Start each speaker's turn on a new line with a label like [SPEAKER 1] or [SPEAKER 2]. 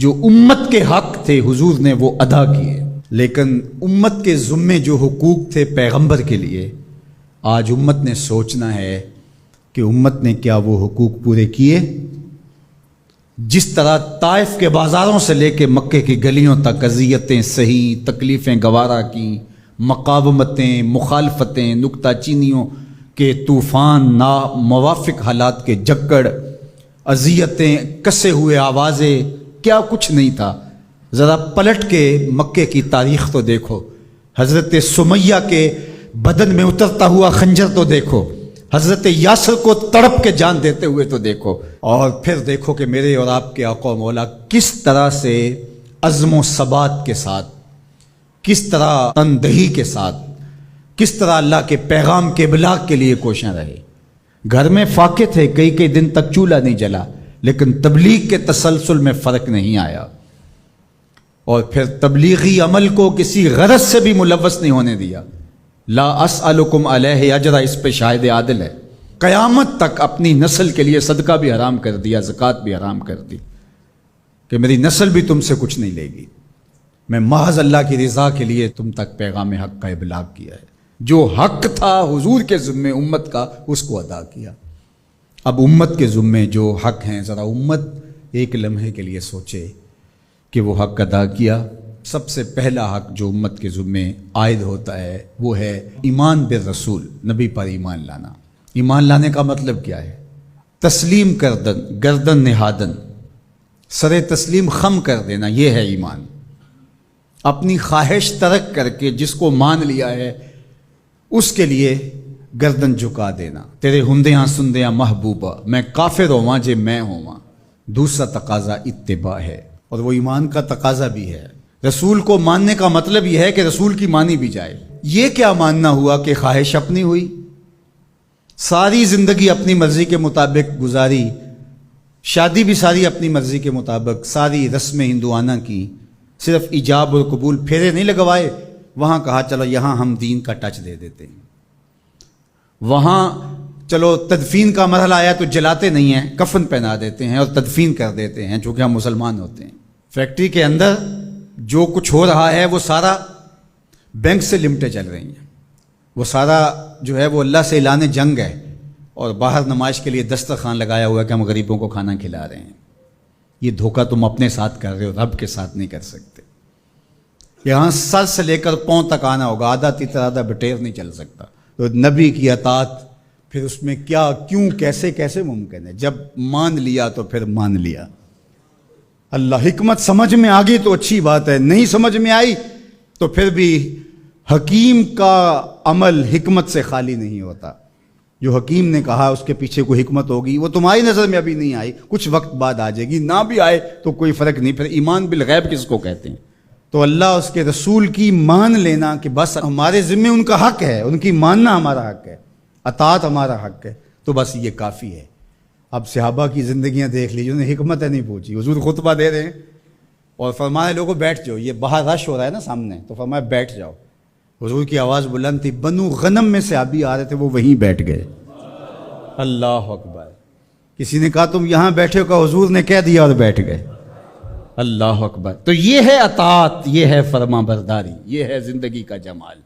[SPEAKER 1] جو امت کے حق تھے حضور نے وہ ادا کیے، لیکن امت کے ذمے جو حقوق تھے پیغمبر کے لیے، آج امت نے سوچنا ہے کہ امت نے کیا وہ حقوق پورے کیے؟ جس طرح طائف کے بازاروں سے لے کے مکے کی گلیوں تک اذیتیں سہی، تکلیفیں گوارا کی، مقاومتیں، مخالفتیں، نکتہ چینیوں کے طوفان، ناموافق حالات کے جکڑ، اذیتیں، کسے ہوئے آوازیں، کیا کچھ نہیں تھا۔ ذرا پلٹ کے مکے کی تاریخ تو دیکھو، حضرت سمیہ کے بدن میں اترتا ہوا خنجر تو دیکھو، حضرت یاسر کو تڑپ کے جان دیتے ہوئے تو دیکھو، اور پھر دیکھو کہ میرے اور آپ کے آقا و مولا کس طرح سے عزم و ثبات کے ساتھ، کس طرح تندہی کے ساتھ، کس طرح اللہ کے پیغام کے ابلاغ کے لیے کوشاں رہے۔ گھر میں فاقے تھے، کئی دن تک چولہا نہیں جلا، لیکن تبلیغ کے تسلسل میں فرق نہیں آیا، اور پھر تبلیغی عمل کو کسی غرض سے بھی ملوث نہیں ہونے دیا۔ لا اسألکم علیہ اجرا اس پہ شاہد عادل ہے۔ قیامت تک اپنی نسل کے لیے صدقہ بھی حرام کر دیا، زکوٰۃ بھی حرام کر دی، کہ میری نسل بھی تم سے کچھ نہیں لے گی، میں محض اللہ کی رضا کے لیے تم تک پیغام حق کا ابلاغ کیا ہے۔ جو حق تھا حضور کے ذمے امت کا، اس کو ادا کیا۔ اب امت کے ذمے جو حق ہیں، ذرا امت ایک لمحے کے لیے سوچے کہ وہ حق ادا کیا۔ سب سے پہلا حق جو امت کے ذمے عائد ہوتا ہے وہ ہے ایمان بالرسول، نبی پر ایمان لانا۔ ایمان لانے کا مطلب کیا ہے؟ تسلیم کردن، گردن نہادن، سر تسلیم خم کر دینا، یہ ہے ایمان۔ اپنی خواہش ترک کر کے جس کو مان لیا ہے اس کے لیے گردن جھکا دینا۔ تیرے ہندیاں سندیاں محبوبہ، میں کافر ہواں جے میں ہواں۔ دوسرا تقاضا اتباع ہے، اور وہ ایمان کا تقاضا بھی ہے۔ رسول کو ماننے کا مطلب یہ ہے کہ رسول کی مانی بھی جائے۔ یہ کیا ماننا ہوا کہ خواہش اپنی ہوئی، ساری زندگی اپنی مرضی کے مطابق گزاری، شادی بھی ساری اپنی مرضی کے مطابق، ساری رسمیں ہندوانہ کی، صرف ایجاب اور قبول، پھیرے نہیں لگوائے، وہاں کہا چلو یہاں ہم دین کا ٹچ دے دیتے ہیں، وہاں چلو تدفین کا مرحلہ آیا تو جلاتے نہیں ہیں، کفن پہنا دیتے ہیں اور تدفین کر دیتے ہیں چونکہ ہم مسلمان ہوتے ہیں۔ فیکٹری کے اندر جو کچھ ہو رہا ہے وہ سارا بینک سے لمٹیں چل رہی ہیں، وہ سارا جو ہے وہ اللہ سے اعلان جنگ ہے، اور باہر نمائش کے لیے دسترخوان لگایا ہوا ہے کہ ہم غریبوں کو کھانا کھلا رہے ہیں۔ یہ دھوکہ تم اپنے ساتھ کر رہے ہو، رب کے ساتھ نہیں کر سکتے۔ یہاں سر سے لے کر پاؤں تک آنا ہوگا، آدھا تیتر آدھا بٹیر نہیں چل سکتا۔ تو نبی کی اطاعت پھر اس میں کیا، کیوں، کیسے ممکن ہے؟ جب مان لیا تو پھر مان لیا۔ اللہ حکمت سمجھ میں آ گئی تو اچھی بات ہے، نہیں سمجھ میں آئی تو پھر بھی حکیم کا عمل حکمت سے خالی نہیں ہوتا۔ جو حکیم نے کہا اس کے پیچھے کوئی حکمت ہوگی، وہ تمہاری نظر میں ابھی نہیں آئی، کچھ وقت بعد آ جائے گی، نہ بھی آئے تو کوئی فرق نہیں۔ پھر ایمان بالغیب کس کو کہتے ہیں؟ تو اللہ اس کے رسول کی مان لینا کہ بس ہمارے ذمے ان کا حق ہے، ان کی ماننا ہمارا حق ہے، اطاعت ہمارا حق ہے، تو بس یہ کافی ہے۔ اب صحابہ کی زندگیاں دیکھ لیجیے، انہیں حکمت نہیں پوچھی۔ حضور خطبہ دے رہے ہیں اور فرمایا لوگوں بیٹھ جاؤ، یہ باہر رش ہو رہا ہے نا سامنے، تو فرمایا بیٹھ جاؤ۔ حضور کی آواز بلند تھی، بنو غنم میں صحابی آ رہے تھے، وہ وہیں بیٹھ گئے۔ اللہ اکبر۔ کسی نے کہا تم یہاں بیٹھے ہو، کہ حضور نے کہہ دیا اور بیٹھ گئے۔ اللہ اکبر۔ تو یہ ہے اطاعت، یہ ہے فرما برداری، یہ ہے زندگی کا جمال۔